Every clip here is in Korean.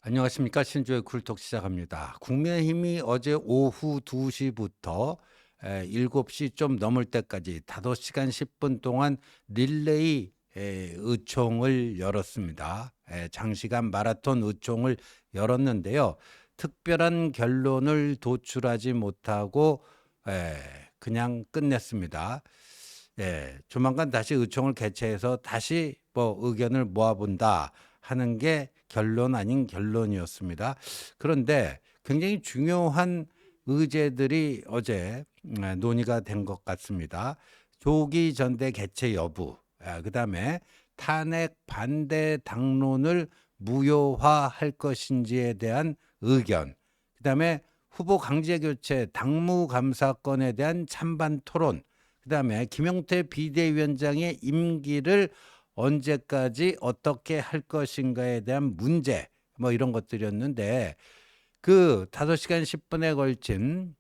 안녕하십니까. 신조의 쿨톡 시작합니다. 국민의힘이 어제 오후 2시부터 7시 좀 넘을 때까지 5시간 10분 동안 릴레이 의총을 열었습니다. 장시간 마라톤 의총을 열었는데요. 특별한 결론을 도출하지 못하고 그냥 끝냈습니다. 조만간 다시 의총을 개최해서 다시 뭐 의견을 모아본다 하는 게 결론 아닌 결론이었습니다. 그런데 굉장히 중요한 의제들이 어제 논의가 된 것 같습니다. 조기 전대 개최 여부, 그다음에 탄핵 반대 당론을 무효화할 것인지에 대한 의견, 그다음에 후보 강제 교체 당무 감사건에 대한 찬반 토론, 그다음에 김용태 비대위원장의 임기를 언제까지 어떻게 할 것인가에 대한 문제, 뭐 이런 것들이었는데, 그 5시간 10분에 걸친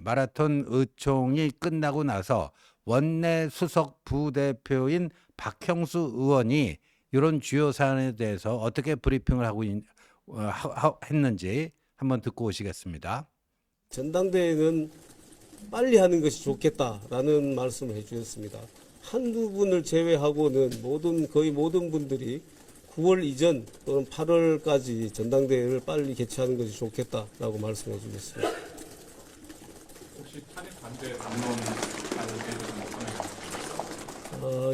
마라톤 의총이 끝나고 나서 원내 수석 부대표인 박형수 의원이 이런 주요 사안에 대해서 어떻게 브리핑을 하고 했는지 한번 듣고 오시겠습니다. 전당대회는 빨리 하는 것이 좋겠다라는 말씀을 해주셨습니다. 한두 분을 제외하고는 거의 모든 분들이 9월 이전 또는 8월까지 전당대회를 빨리 개최하는 것이 좋겠다라고 말씀해 주셨습니다. 혹시 탄핵 반대 당론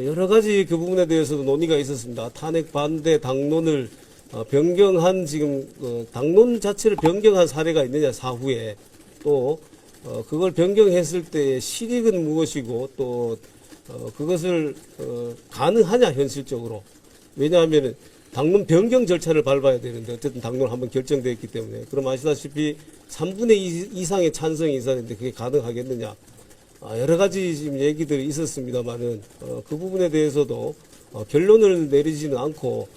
여러 가지 그 부분에 대해서도 논의가 있었습니다. 탄핵 반대 당론을 변경한 지금 당론 자체를 변경한 사례가 있느냐 사후에 또 그걸 변경했을 때의 실익은 무엇이고 또 그것을 가능하냐 현실적으로. 왜냐하면 당론 변경 절차를 밟아야 되는데 어쨌든 당론 한번 결정되었기 때문에 그럼 아시다시피 3분의 2 이상의 찬성이 있어야 되는데 그게 가능하겠느냐. 여러 가지 지금 얘기들이 있었습니다만은 그 부분에 대해서도 결론을 내리지는 않고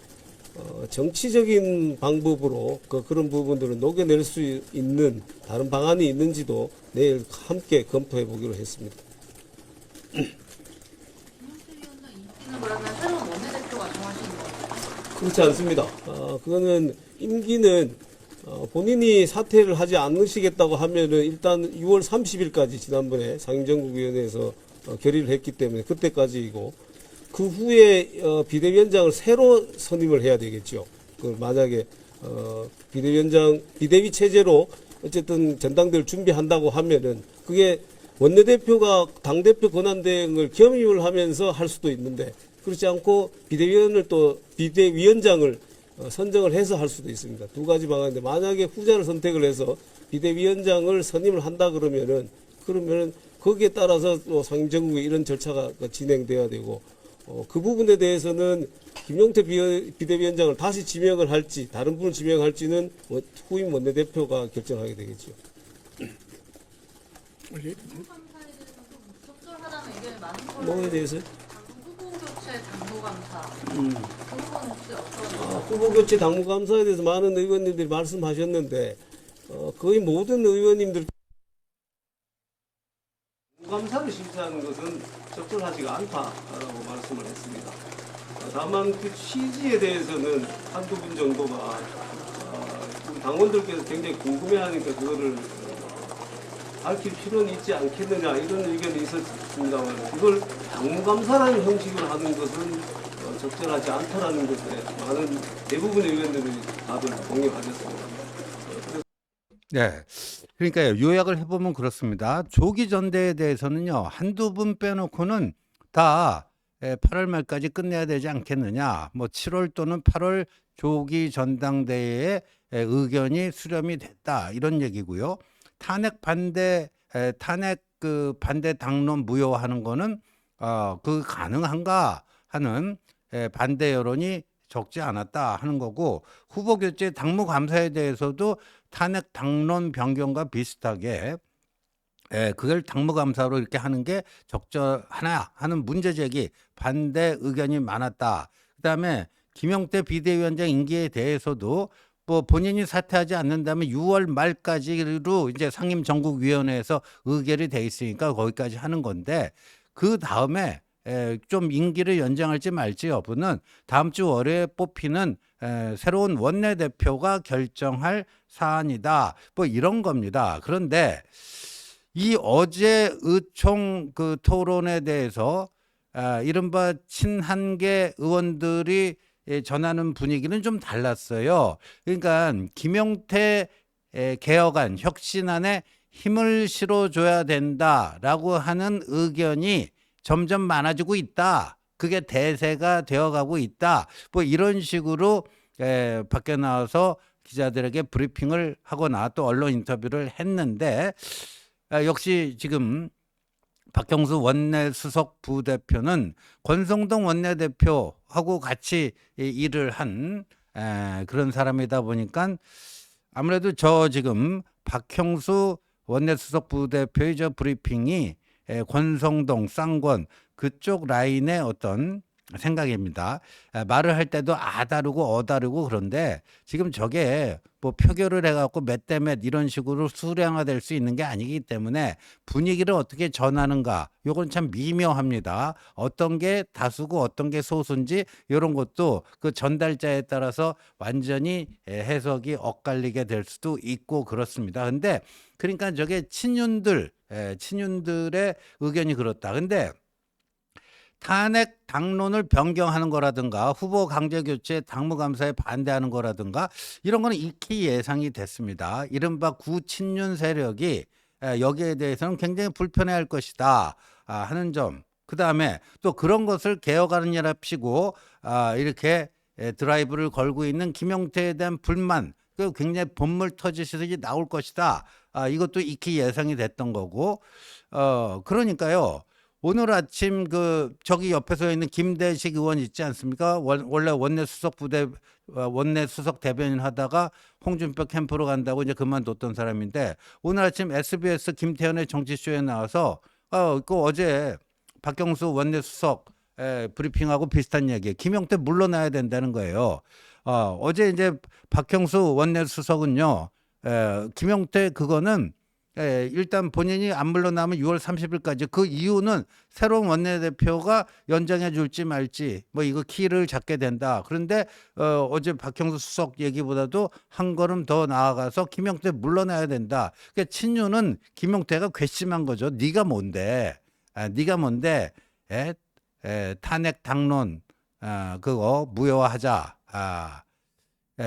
정치적인 방법으로 그런 부분들을 녹여낼 수 있는 다른 방안이 있는지도 내일 함께 검토해 보기로 했습니다. 그러면 새로운 원내대표가 정하시는 거예요? 그렇지 않습니다. 그거는 임기는 본인이 사퇴를 하지 않으시겠다고 하면은 일단 6월 30일까지 지난번에 상임정국위원회에서 결의를 했기 때문에 그때까지이고 그 후에 비대위원장을 새로 선임을 해야 되겠죠. 만약에 비대위 체제로 어쨌든 전당대회를 준비한다고 하면은 그게 원내대표가 당대표 권한대행을 겸임을 하면서 할 수도 있는데 그렇지 않고 비대위원장을 선정을 해서 할 수도 있습니다. 두 가지 방안인데 만약에 후자를 선택을 해서 비대위원장을 선임을 한다 그러면은 거기에 따라서 또 상임정국에 이런 절차가 진행돼야 되고 그 부분에 대해서는 김용태 비대위원장을 다시 지명을 할지 다른 분을 지명할지는 후임 원내대표가 결정하게 되겠죠. 감사에 대해서도 적절하다는 의견이 많은 걸로. 뭐에 대해서요? 후보 교체 당무감사. 그 부분 혹시 어떤? 후보 교체 당무감사에 대해서 많은 의원님들이 말씀하셨는데 거의 모든 의원님들 감사를 심사하는 것은 적절하지가 않다라고 말씀을 했습니다. 다만 그 취지에 대해서는 한두 분 정도가 우리 당원들께서 굉장히 궁금해하니까 그거를 밝힐 필요는 있지 않겠느냐 이런 의견이 있었습니다만 이걸 당무감사라는 형식으로 하는 것은 적절하지 않다라는 것에 많은 대부분의 의원들이 다들 동의하셨습니다. 네. 그러니까요. 요약을 해보면 그렇습니다. 조기 전대에 대해서는요. 한두 분 빼놓고는 다 8월 말까지 끝내야 되지 않겠느냐. 뭐 7월 또는 8월 조기 전당대회에 의견이 수렴이 됐다. 이런 얘기고요. 탄핵 반대 당론 무효화하는 거는 그 가능한가 하는 반대 여론이 적지 않았다 하는 거고 후보 교체 당무 감사에 대해서도 탄핵 당론 변경과 비슷하게 그걸 당무 감사로 이렇게 하는 게 적절하나 하는 문제 제기 반대 의견이 많았다. 그다음에 김용태 비대위원장 임기에 대해서도 뭐 본인이 사퇴하지 않는다면 6월 말까지로 이제 상임정국위원회에서 의결이 돼 있으니까 거기까지 하는 건데 그 다음에 좀 임기를 연장할지 말지 여부는 다음 주 월요일에 뽑히는 새로운 원내대표가 결정할 사안이다. 뭐 이런 겁니다. 그런데 이 어제 의총 그 토론에 대해서 이른바 친한계 의원들이 전하는 분위기는 좀 달랐어요. 그러니까 김용태 개혁안 혁신안에 힘을 실어줘야 된다라고 하는 의견이 점점 많아지고 있다. 그게 대세가 되어가고 있다. 뭐 이런 식으로 밖에 나와서 기자들에게 브리핑을 하거나 또 언론 인터뷰를 했는데 역시 지금 박형수 원내수석 부대표는 권성동 원내대표하고 같이 일을 한 그런 사람이다 보니까 아무래도 저 지금 박형수 원내수석 부대표의 저 브리핑이 권성동, 쌍권 그쪽 라인의 어떤 생각입니다. 말을 할 때도 다르고 다르고 그런데 지금 저게 뭐 표결을 해갖고 몇 대 몇 이런 식으로 수량화될 수 있는 게 아니기 때문에 분위기를 어떻게 전하는가 요건 참 미묘합니다. 어떤 게 다수고 어떤 게 소수인지 이런 것도 그 전달자에 따라서 완전히 해석이 엇갈리게 될 수도 있고 그렇습니다. 근데 그러니까 저게 친윤들의 의견이 그렇다. 근데 탄핵 당론을 변경하는 거라든가 후보 강제 교체 당무감사에 반대하는 거라든가 이런 거는 익히 예상이 됐습니다. 이른바 구친윤 세력이 여기에 대해서는 굉장히 불편해할 것이다 하는 점. 그다음에 또 그런 것을 개혁하는 연합시고 이렇게 드라이브를 걸고 있는 김용태에 대한 불만 그 굉장히 본물 터지듯이 나올 것이다. 이것도 익히 예상이 됐던 거고 그러니까요. 오늘 아침 그 저기 옆에 서 있는 김대식 의원 있지 않습니까? 원래 원내수석 대변인 하다가 홍준표 캠프로 간다고 이제 그만뒀던 사람인데 오늘 아침 SBS 김태현의 정치쇼에 나와서 그 어제 박경수 원내수석 브리핑하고 비슷한 얘기예요. 김용태 물러나야 된다는 거예요. 어제 이제 박형수 원내수석은요. 김용태 그거는 일단 본인이 안 물러나면 6월 30일까지 그 이유는 새로운 원내대표가 연장해 줄지 말지 뭐 이거 키를 잡게 된다. 그런데 어제 박형수 수석 얘기보다도 한 걸음 더 나아가서 김용태 물러나야 된다. 그러니까 친윤은 김용태가 괘씸한 거죠. 네가 뭔데? 네가 뭔데? 탄핵 당론 그거 무효화하자.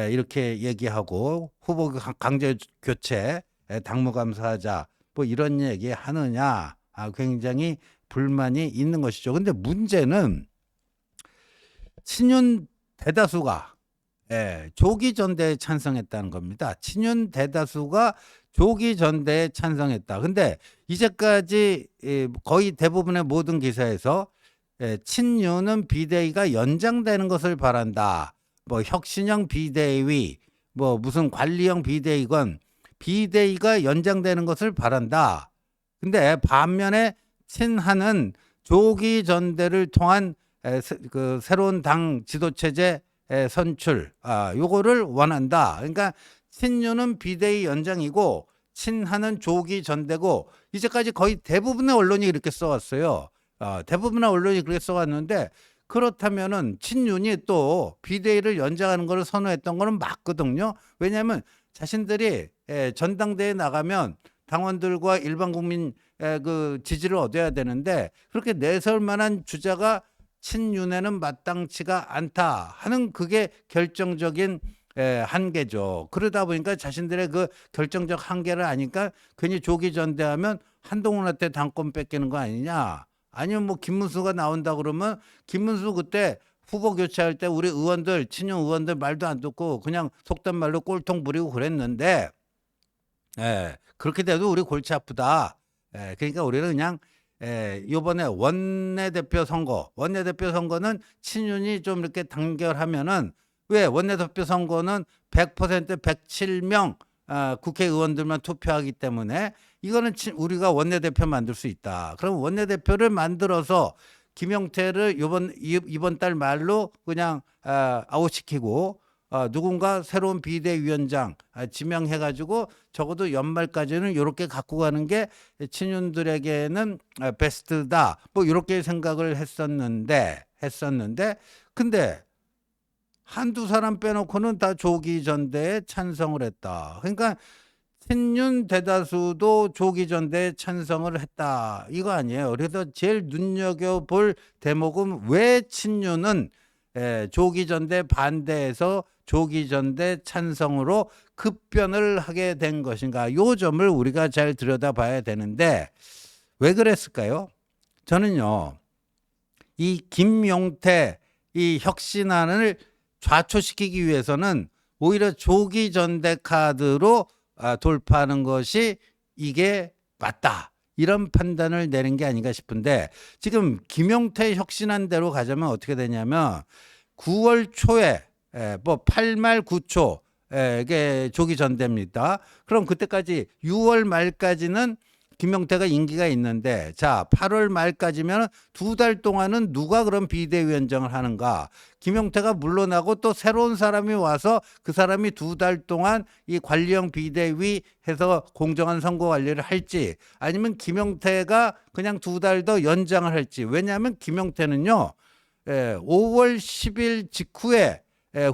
이렇게 얘기하고 후보 강제 교체 당무감사하자 뭐 이런 얘기 하느냐 굉장히 불만이 있는 것이죠. 근데 문제는 친윤 대다수가 조기 전대에 찬성했다는 겁니다. 친윤 대다수가 조기 전대에 찬성했다. 근데 이제까지 거의 대부분의 모든 기사에서 친윤은 비대위가 연장되는 것을 바란다. 뭐 혁신형 비대위, 뭐 무슨 관리형 비대위건 비대위가 연장되는 것을 바란다. 근데 반면에 친한은 조기 전대를 통한 그 새로운 당 지도체제 선출, 요거를 원한다. 그러니까 친윤은 비대위 연장이고 친한은 조기 전대고 이제까지 거의 대부분의 언론이 이렇게 써왔어요. 대부분의 언론이 그렇게 써왔는데 그렇다면은 친윤이 또 비대위를 연장하는 것을 선호했던 거는 맞거든요. 왜냐하면 자신들이 전당대회에 나가면 당원들과 일반 국민 그 지지를 얻어야 되는데 그렇게 내세울 만한 주자가 친윤에는 마땅치가 않다 하는 그게 결정적인 한계죠. 그러다 보니까 자신들의 그 결정적 한계를 아니까 괜히 조기 전대하면 한동훈한테 당권 뺏기는 거 아니냐. 아니면 뭐 김문수가 나온다 그러면 김문수 그때 후보 교체할 때 우리 의원들 친윤 의원들 말도 안 듣고 그냥 속된 말로 꼴통 부리고 그랬는데 그렇게 돼도 우리 골치 아프다. 그러니까 우리는 그냥 이번에 원내대표 선거는 친윤이 좀 이렇게 단결하면은 왜 원내대표 선거는 100% 107명 국회의원들만 투표하기 때문에 이거는 우리가 원내대표 만들 수 있다. 그럼 원내대표를 만들어서 김용태를 이번 달 말로 그냥 아웃시키고 누군가 새로운 비대위원장 지명해가지고 적어도 연말까지는 이렇게 갖고 가는 게 친윤들에게는 베스트다. 뭐 이렇게 생각을 했었는데 근데 한두 사람 빼놓고는 다 조기 전대에 찬성을 했다. 그러니까 친윤 대다수도 조기 전대에 찬성을 했다. 이거 아니에요. 그래서 제일 눈여겨볼 대목은 왜 친윤은 조기 전대 반대에서 조기 전대 찬성으로 급변을 하게 된 것인가. 요 점을 우리가 잘 들여다봐야 되는데 왜 그랬을까요? 저는요. 이 김용태 이 혁신안을 좌초시키기 위해서는 오히려 조기 전대 카드로 돌파하는 것이 이게 맞다. 이런 판단을 내는 게 아닌가 싶은데 지금 김용태 혁신안대로 가자면 어떻게 되냐면 9월 초에 뭐 8말 9초 이게 조기 전대입니다. 그럼 그때까지 6월 말까지는 김용태가 임기가 있는데 자 8월 말까지면 2달 동안은 누가 그럼 비대위원장을 하는가. 김용태가 물러나고 또 새로운 사람이 와서 그 사람이 2달 동안 이 관리형 비대위 해서 공정한 선거 관리를 할지 아니면 김용태가 그냥 2달 더 연장을 할지. 왜냐하면 김용태는요 5월 10일 직후에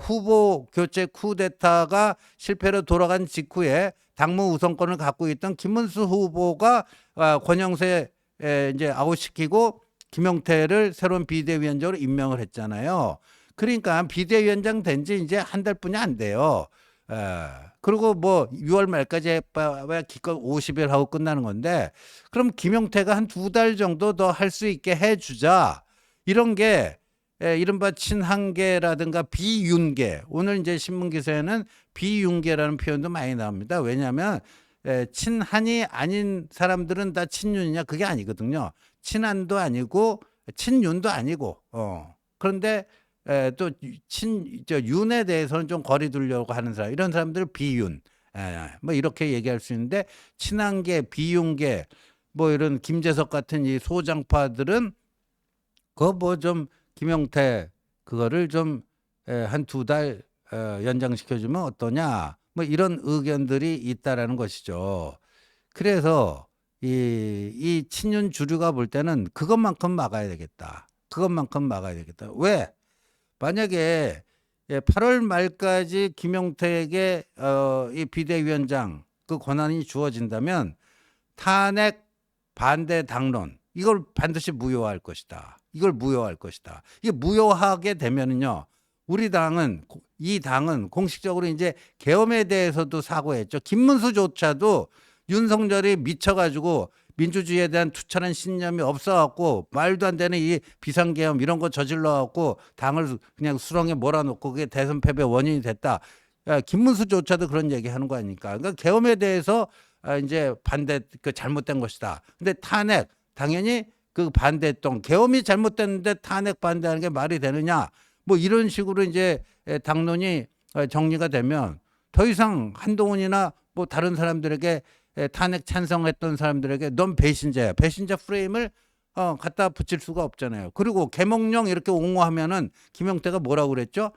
후보 교체 쿠데타가 실패로 돌아간 직후에 당무 우선권을 갖고 있던 김문수 후보가 권영세 이제 아웃시키고 김용태를 새로운 비대위원장으로 임명을 했잖아요. 그러니까 비대위원장 된 지 이제 한 달뿐이 안 돼요. 그리고 뭐 6월 말까지 해봐야 기껏 50일 하고 끝나는 건데 그럼 김용태가 한 2달 정도 더 할 수 있게 해주자. 이런 게 이른바 친한계라든가 비윤계. 오늘 이제 신문 기사에는 비윤계라는 표현도 많이 나옵니다. 왜냐하면 친한이 아닌 사람들은 다 친윤이냐 그게 아니거든요. 친한도 아니고 친윤도 아니고. 그런데 또 윤에 대해서는 좀 거리 두려고 하는 사람 이런 사람들 비윤. 뭐 이렇게 얘기할 수 있는데 친한계, 비윤계 뭐 이런 김재석 같은 이 소장파들은 그거 뭐 좀 김용태 그거를 좀 한 2달 연장시켜주면 어떠냐 뭐 이런 의견들이 있다라는 것이죠. 그래서 이 친윤 주류가 볼 때는 그것만큼 막아야 되겠다. 그것만큼 막아야 되겠다. 왜? 만약에 8월 말까지 김용태에게 이 비대위원장 그 권한이 주어진다면 탄핵 반대 당론 이걸 반드시 무효화할 것이다. 이걸 무효화할 것이다. 이게 무효하게 되면은요, 우리 당은 이 당은 공식적으로 이제 계엄에 대해서도 사과했죠. 김문수조차도 윤석열이 미쳐가지고 민주주의에 대한 투철한 신념이 없어갖고 말도 안 되는 이 비상계엄 이런 거 저질러갖고 당을 그냥 수렁에 몰아놓고 그게 대선 패배 원인이 됐다. 김문수조차도 그런 얘기하는 거 아닙니까? 그러니까 계엄에 대해서 이제 반대 그 잘못된 것이다. 근데 탄핵 당연히 그 반대했던 계엄이 잘못됐는데 탄핵 반대하는 게 말이 되느냐? 뭐 이런 식으로 이제 당론이 정리가 되면 더 이상 한동훈이나 뭐 다른 사람들에게 탄핵 찬성했던 사람들에게 넌 배신자야. 배신자 프레임을 갖다 붙일 수가 없잖아요. 그리고 계몽령 이렇게 옹호하면은 김용태가 뭐라고 그랬죠?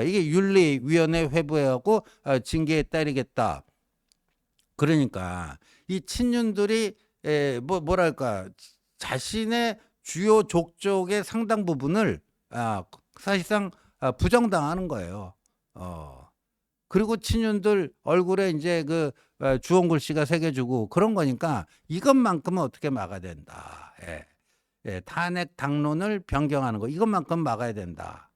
이게 윤리위원회 회부해갖고 징계에 따르겠다. 그러니까 이 친윤들이 뭐랄까 자신의 주요 족적의 상당 부분을 사실상 부정당하는 거예요. 그리고 친윤들 얼굴에 이제 그 주홍 글씨가 새겨주고 그런 거니까 이것만큼은 어떻게 막아야 된다. 탄핵 당론을 변경하는 거 이것만큼 막아야 된다.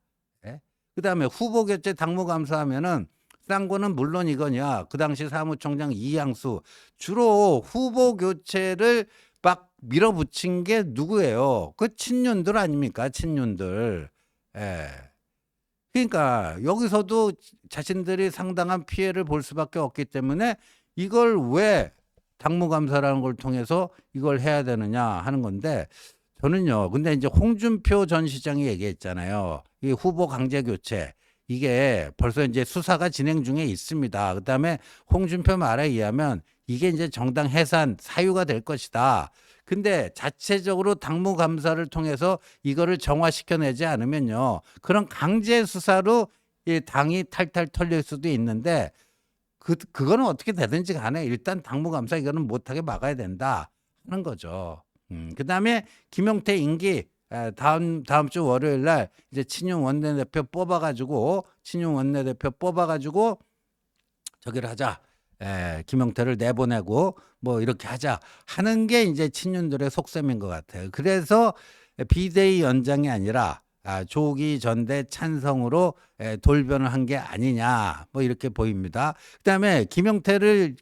그다음에 후보 교체 당무 감사하면은 싼 거는 물론 이거냐. 그 당시 사무총장 이양수 주로 후보 교체를 막 밀어붙인 게 누구예요? 그 친윤들 아닙니까? 친윤들. 그러니까 여기서도 자신들이 상당한 피해를 볼 수밖에 없기 때문에 이걸 왜 당무감사라는 걸 통해서 이걸 해야 되느냐 하는 건데 저는요. 근데 이제 홍준표 전 시장이 얘기했잖아요. 이 후보 강제 교체. 이게 벌써 이제 수사가 진행 중에 있습니다. 그다음에 홍준표 말에 의하면 이게 이제 정당 해산 사유가 될 것이다. 근데 자체적으로 당무감사를 통해서 이거를 정화시켜내지 않으면요. 그런 강제 수사로 이 당이 탈탈 털릴 수도 있는데 그거는 어떻게 되든지 간에 일단 당무감사 이거는 못하게 막아야 된다 하는 거죠. 그다음에 김용태 임기 다음 주 월요일 날 이제 친윤 원내대표 뽑아가지고 저기를 하자. 김용태를 내보내고 뭐 이렇게 하자 하는 게 이제 친윤들의 속셈인 것 같아요. 그래서 비대위 연장이 아니라 조기 전대 찬성으로 돌변을 한 게 아니냐 뭐 이렇게 보입니다. 그다음에 김용태를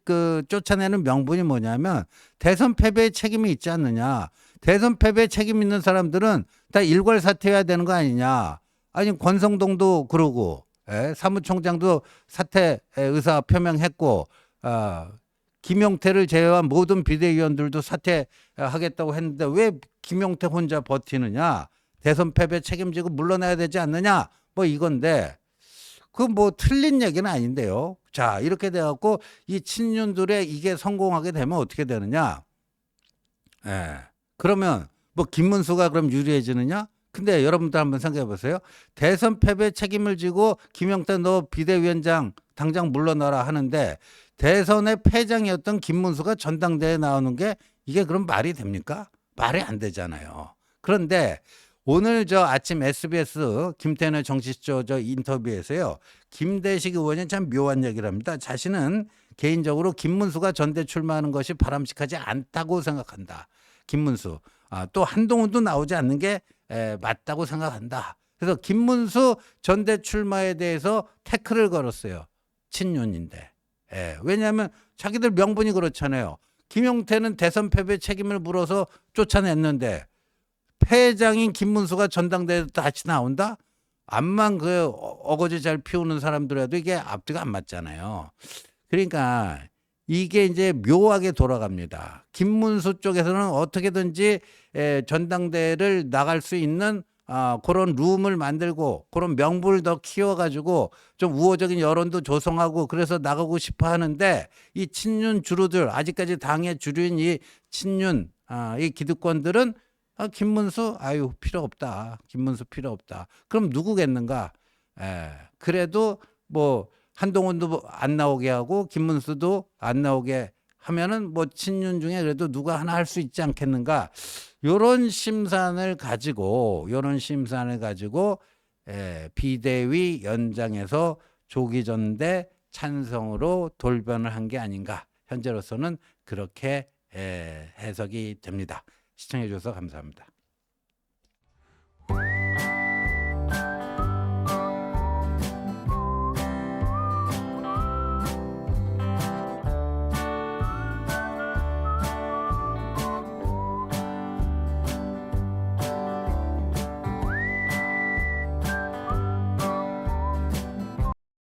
쫓아내는 명분이 뭐냐면 대선 패배에 책임이 있지 않느냐. 대선 패배에 책임 있는 사람들은 다 일괄 사퇴해야 되는 거 아니냐. 아니 권성동도 그러고 사무총장도 사퇴 의사 표명했고 김용태를 제외한 모든 비대위원들도 사퇴하겠다고 했는데 왜 김용태 혼자 버티느냐. 대선 패배 책임지고 물러나야 되지 않느냐 뭐 이건데 그 뭐 틀린 얘기는 아닌데요. 자 이렇게 돼갖고 이 친윤들의 이게 성공하게 되면 어떻게 되느냐. 그러면 뭐 김문수가 그럼 유리해지느냐. 근데 여러분들 한번 생각해 보세요. 대선 패배 책임을 지고 김용태 너 비대위원장 당장 물러나라 하는데 대선의 패장이었던 김문수가 전당대회에 나오는 게 이게 그럼 말이 됩니까? 말이 안 되잖아요. 그런데 오늘 저 아침 SBS 김태현의 정치쇼 저 인터뷰에서요. 김대식 의원이 참 묘한 얘기를 합니다. 자신은 개인적으로 김문수가 전대 출마하는 것이 바람직하지 않다고 생각한다. 김문수. 또 한동훈도 나오지 않는 게 맞다고 생각한다. 그래서 김문수 전대 출마에 대해서 태클을 걸었어요. 친윤인데. 왜냐하면 자기들 명분이 그렇잖아요. 김용태는 대선 패배 책임을 물어서 쫓아냈는데 패장인 김문수가 전당대회에 다시 나온다? 암만 어거지 잘 피우는 사람들에도 이게 앞뒤가 안 맞잖아요. 그러니까 이게 이제 묘하게 돌아갑니다. 김문수 쪽에서는 어떻게든지 전당대회를 나갈 수 있는 그런 룸을 만들고 그런 명분을 더 키워가지고 좀 우호적인 여론도 조성하고 그래서 나가고 싶어 하는데 이 친윤 주류들 아직까지 당의 주류인 이 친윤 이 기득권들은 김문수 필요 없다. 김문수 필요 없다. 그럼 누구겠는가? 그래도 뭐 한동훈도 안 나오게 하고 김문수도 안 나오게 하면은 뭐 친윤 중에 그래도 누가 하나 할 수 있지 않겠는가? 요런 심산을 가지고 비대위 연장에서 조기 전대 찬성으로 돌변을 한 게 아닌가? 현재로서는 그렇게 해석이 됩니다. 시청해 주셔서 감사합니다.